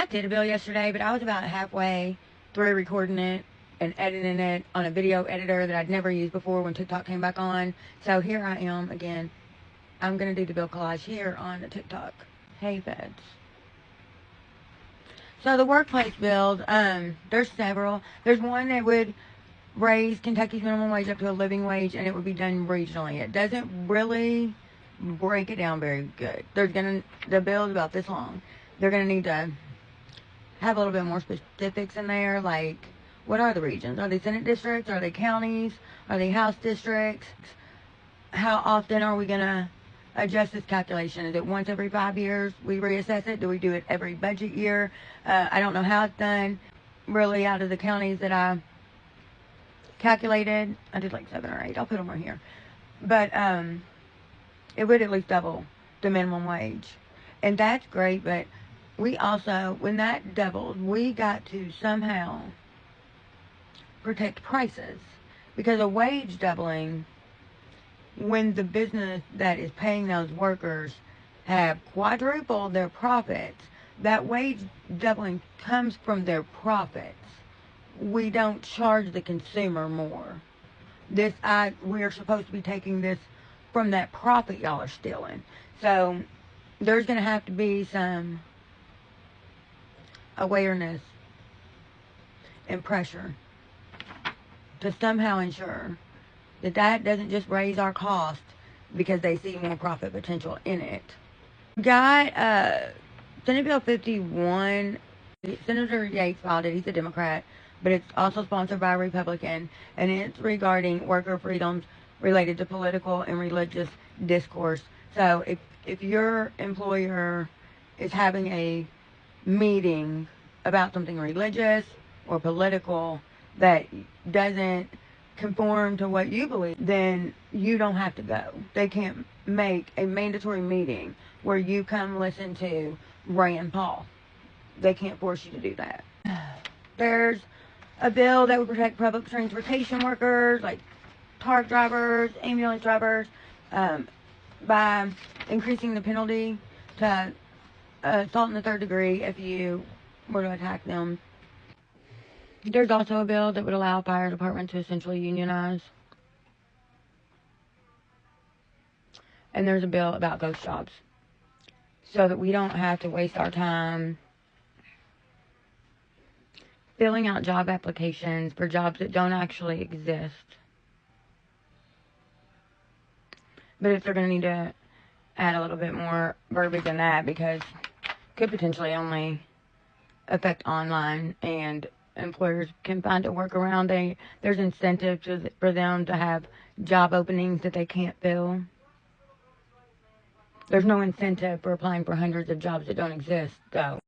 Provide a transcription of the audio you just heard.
I did a bill yesterday, but I was about halfway through recording it and editing it on a video editor that I'd never used before when TikTok came back on. So here I am again. I'm going to do the bill collage here on the TikTok. Hey, feds. So the workplace build, there's several. There's one that would raise Kentucky's minimum wage up to a living wage, and it would be done regionally. It doesn't really break it down very good. The bill is about this long. They're going to need to have a little bit more specifics in there, like what are the regions? Are they Senate districts? Are they counties? Are they House districts? How often are we going to adjust this calculation? Is it once every 5 years we reassess it? Do we do it every budget year? I don't know how it's done. Really, out of the counties that I calculated, I did like 7 or 8. I'll put them right here. But it would at least double the minimum wage. And that's great, but we also, when that doubled, we got to somehow protect prices. Because a wage doubling, when the business that is paying those workers have quadrupled their profits, that wage doubling comes from their profits. We don't charge the consumer more. We're supposed to be taking this from that profit y'all are stealing. So there's going to have to be some awareness and pressure to somehow ensure that doesn't just raise our cost because they see more profit potential in it. Got Senate Bill 51. Senator Yates filed it. He's a Democrat, but it's also sponsored by a Republican, and it's regarding worker freedoms related to political and religious discourse. So if your employer is having a meeting about something religious or political that doesn't conform to what you believe, then you don't have to go. They can't make a mandatory meeting where you come listen to Rand Paul. They can't force you to do that. There's a bill that would protect public transportation workers, like truck drivers, ambulance drivers, by increasing the penalty to assault in the third degree if you were to attack them. There's also a bill that would allow fire departments to essentially unionize. And there's a bill about ghost jobs, so that we don't have to waste our time filling out job applications for jobs that don't actually exist. But if they're going to need to add a little bit more verbiage in that, because it could potentially only affect online, and employers can find a workaround. There's incentive for them to have job openings that they can't fill. There's no incentive for applying for hundreds of jobs that don't exist, though.